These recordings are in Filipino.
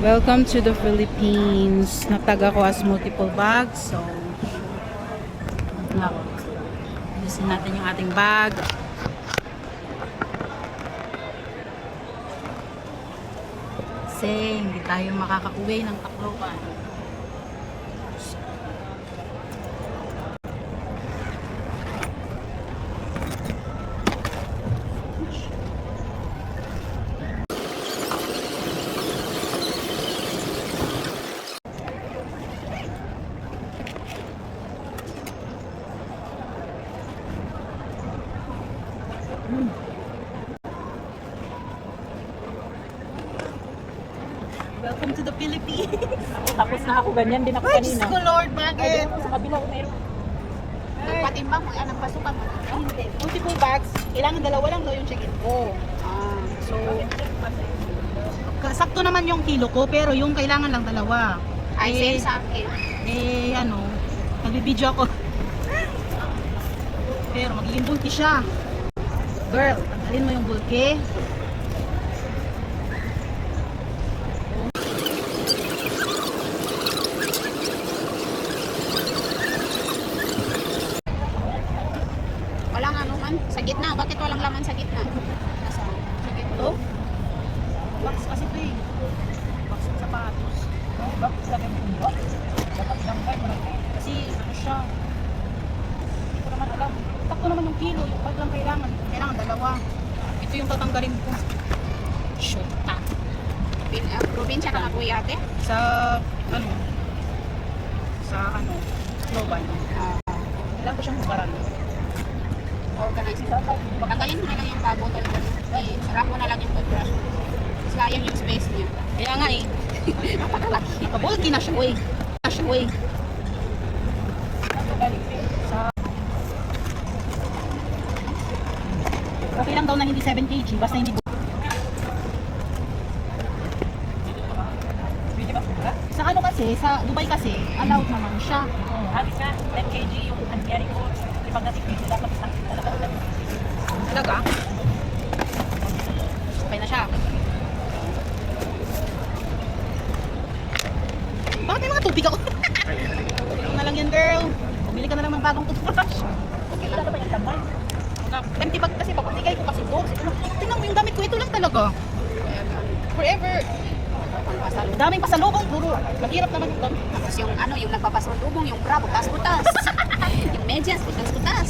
Welcome to the Philippines. Nagtag ako as multiple bags. So, alisin natin yung ating bag. Kasi hindi tayo makakauwi ng Tacloban. Welcome to the Philippines. Tapos na ako, ganyan din ako Ay, Diyos kanina. ko Lord, bakit? Sa kabila ko meron. Nagpatimbang mo, anong pasukan mo? Hindi. Multiple bags. Kailangan dalawa lang daw yung check-in ko. So, sakto naman yung kilo ko, pero yung kailangan lang dalawa. Ay, same sa akin. Nagbibideo ako. Pero magiging bulky siya. Girl, tanggalin mo yung bulky. Walang ano man, sa gitna. Bakit walang laman sa gitna? Sa gitna. Ito? Box kasi ito eh. Box ng sapatos. Bakit sa akin yung box? Dapat lang kayo. Kasi ano siya. Hindi ko naman alam. Sakto naman yung kilo. Yung bag lang kailangan. Kailangan dalawa. Ito yung tatanggalin ko. Shoot. Probinsya ka na kuya ate? Sa ano? Tacloban. Kailangan ko siyang hubaran. Organize. Tanggalin mo na lang yung bottle. Sarap mo na lang yung toothbrush. Sayang yung space niya. Kaya nga eh. Napakalaki. Bulky na siya. Uy. Okay lang daw na hindi 7 kg. Basta hindi sa ano kasi, sa Dubai kasi, allowed naman siya. Habis ka, 10 kg yung carry ko. Pag natin kg, dapat isang talaga. Talaga? Okay na siya. Bakit may mga tubig ako? Ito na lang yan, girl. Bumili ka na lang ng bagong toothbrush. Okay lang naman yung tambay. Empty bag kasi, papatigay ko kasi ito. Tingnan mo yung gamit ko, ito lang talaga. Forever. Daming pasalubong, puro. Maghirap naman yung gamit. Tapos yung ano, yung nagpapasalubong, yung bra, butas-butas. Yung medyas, butas-butas.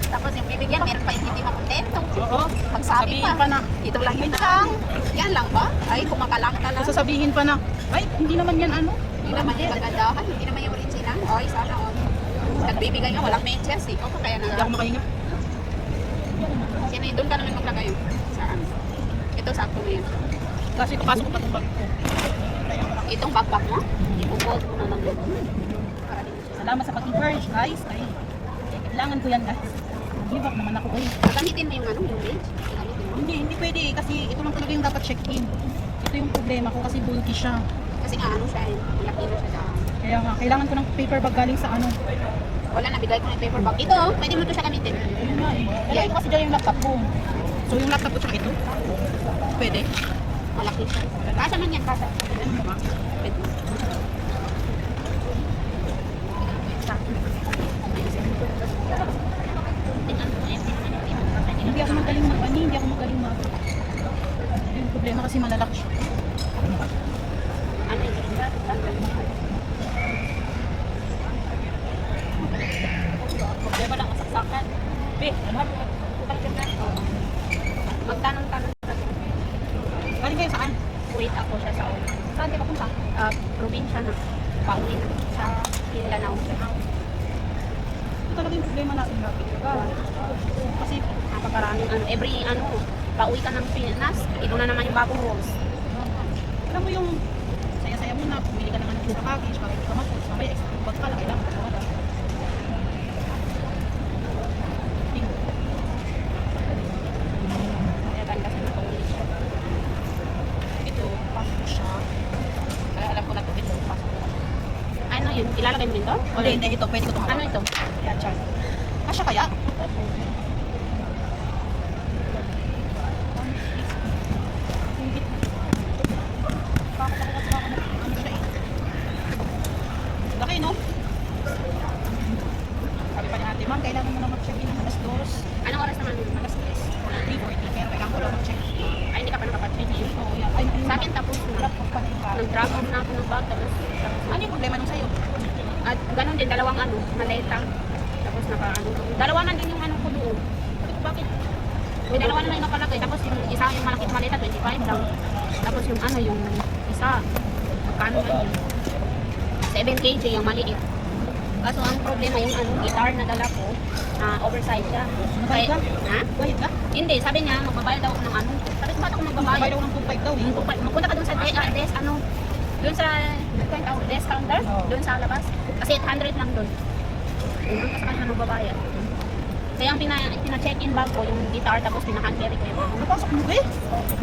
Tapos yung bibigyan, meron pa yung hindi makontento. Oo. Magsabi Sabihin pa na. Ito lang yun Ito lang. lang. Yan lang ba? Ay, kumakalang ka lang. Sasabihin pa na, ay, hindi naman yan ano. Hindi naman yung kagandahan, hindi naman yung original. Ay, sana all. Nagbibigay ka, walang medyas. Ikaw pa kaya Hindi ako na. makahinga. Sino doon ka naman maglagay yun? Saan? Ito, sakto mo yan. Kasi papasok ko pa itong bag ko. Itong backpack mo, ibubuhat mo na lang yun. Para din siya. Salamat sa pag-encourage, guys. Ay, kailangan ko yan, guys. Give up naman ako, eh. Gamitin mo yung ano, yung page. Gamitin mo. Hindi pwede eh, kasi ito lang talaga yung dapat check-in. Ito yung problema ko kasi bulky siya. Kasi nga ano siya, laki na siya daan. Kaya nga, kailangan ko ng paper bag galing sa ano. Wala na, bigay ko ng paper bag. Ito, pwede mo ito siya gamitin. Yun nga eh. Kailangan ko kasi dyan yung laptop ko. So yung laptop ko tsaka ito, pwede. Malaki siya. Kasa man yan, kasa. Pwede. Hindi ako magaling mag-ani, hindi ako magaling mag... Yung problema kasi malalaki siya. Ano yun? Problema lang kasaksakan. Be, ano ba? Magtanong-tanong. Galing kayo saan? Wait ako siya sa una. Saan kayo papunta? Probinsya na. Pauwi na. Sa Mindanao. Ito talaga yung problema natin natin. Kasi Napakaraming ano. Every ano, pauwi ka ng Pinas, ito na naman yung bagong rules. alam mo yung saya-saya mo na, pumili ka ng ano sa package, para ito kamat, mamaya extra bag pala, kailangan ka wala. Kaya ganda sa mga siya. Ito, pasok ko siya. Kaya alam ko na ito, pasok ko. Ano yun? Ilalagay mo din doon? Hindi, ito, pwede ko ito. Ano ito? Yan, char. Kasya kaya? Sa akin tapos na. Nag-drop off na ako ng bag. Tapos, Ano yung problema nung sa'yo? at ganun din, dalawang maleta. Tapos dalawa na din yung ko doon. Sabi ko, bakit? May dalawa na yung nakalagay. Tapos yung isa, yung malaking maleta, 25 lang. Tapos yung yung isa, magkano na yun? 7 kg yung maliit. Kaso ang problema yung guitar na dala ko, oversize siya. Nabayad ka? Ha? Bayad ka? Hindi, sabi niya, magbabayad daw ako ng Sabi ko, ba't ako magbabayad? Bayad ako ng 2.5 daw eh. Magpunta ka dun sa desk, dun sa desk counter, dun sa labas. Kasi 800 lang dun. Yung sa kanya magbabayad. Kaya ang pina-check-in bag ko, yung guitar, tapos pina-hand carry ko yung Napasok mo ba eh?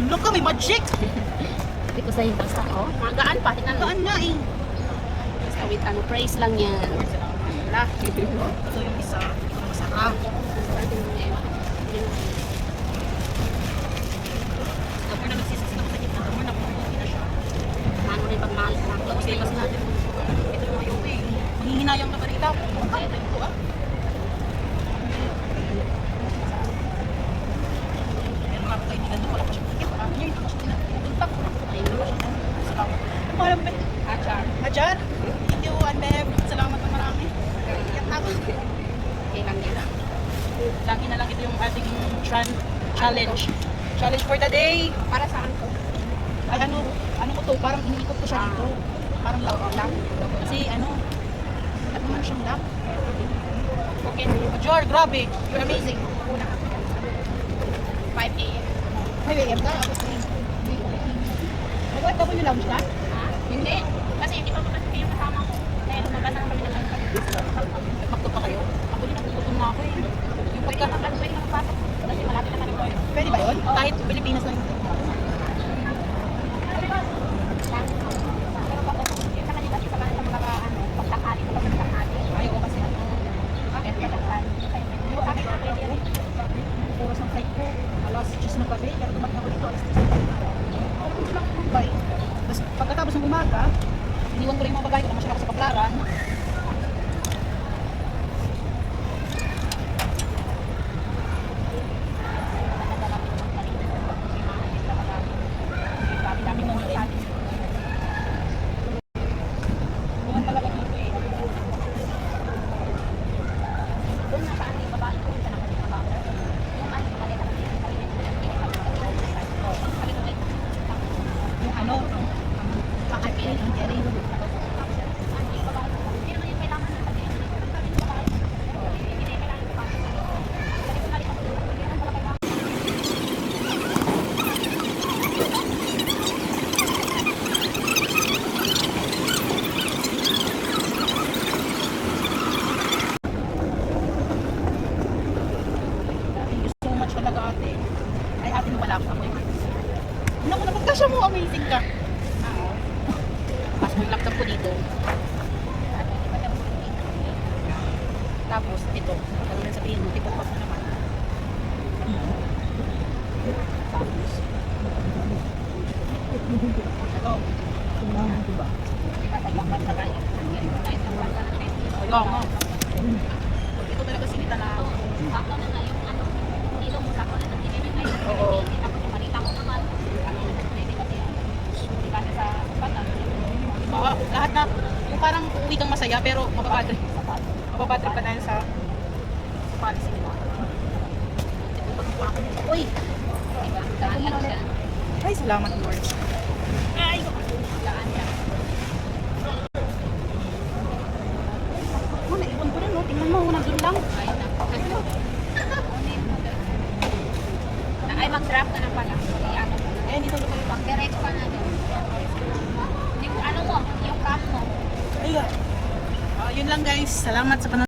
Look ka, may magic! Sabi ko sa'yo, basta ko. Magaan pa, tingnan mo. Kaan nga eh. Basta with praise lang yan. Wala. Ito yung isa. Masarap. Kapag na nagsisisi na sa gitna, kapag na pumunti na siya. Ano rin pag mahal na. Tapos may kasi natin. Ito yung ayaw eh. Manghihinayang na balita. Ay, ito ito ah. Meron nga ako kaibigan doon. Wala pa siya ticket. Marami niya. Hindi pa siya pinapunta. Ayun na siya. Salamat. Ano pangalan mo ba? Achar. Hajar? Thank you, Anbeb. Salamat na marami. Iyak na ako. Okay lang nila. Lagi na lang ito yung ating challenge. Challenge for the day. Para saan ko? Ay ano ko to, parang iniikot ko siya dito. Parang lock. Kasi ano naman siyang lock. Okay na yun. Major, grabe. You're amazing. 5 a.m. May AM ka? Ako 3. Mag-OFW lounge ka? Ha? Hindi. Kasi hindi pa mapasok yung kasama ko. Kaya lumabas na kami ng Nagmakto pa kayo? Ako din nagugutom na ako eh. Yung Pwede pagka... naman mapasok. Kasi malapit na kami ko. Pwede ba yun? Kahit Pilipinas lang. Pero pag yung sa kanila, sa kanila mga pagtakali, kapag pagtakali. Ayaw ko kasi ano. Bakit pagtakali? Yung sabi ko, pwede rin. Oras ng flight ko. Alas 10 ng gabi. Pero tumating ako dito. Alas 10. Alam ko lang Mumbai. Tapos pagkatapos ng umaga, iniwan ko rin yung mga bagay ko. Namasya ako sa Paklaran. Dami mo nila. Buwan talaga dito eh. Doon na sa ating babae ko, sa naman yung babae. Yung maleta kasi yung sarili ko. Sabi ko, Yung ano, pakapil, ang Jerry. hindi naman yung kailangan na sabihin. Sabi ko, babae. Hindi kailangan ko pa. Sabi ko, nalik ako doon. Hindi naman pala kailangan. Thank you so much talaga ate. Ay atin pala ako. Naku, napagkasya mo, amazing ka. Pasok yung laptop ko dito. Tapos, ito. Ano rin sabihin mo, tipong pa naman. Tapos, ito. Ayaw mo. Ito talaga sinita na ako. Sakto na nga yung dito mo, sakto na nang dinilin na yun. Oo. Tapos yung malita ko naman. Pwede kasi hindi kasi sa bata. Lahat na, yung parang uuwi kang masaya pero mapapadre. Mapapadre ka dahil sa policy nila. Uy! Diba? Daan lang siya. Ay, salamat Lord. Ay! Daan siya. Oh, naipon ko rin, no? Tingnan mo, nandun lang. Ay, ay mag-draft ka na pala. Ano? Eh, dito lupa yung pang. Diretso ka na doon. Yung ano mo, yung cam mo. Ayun. Yun lang guys. Salamat sa panonood.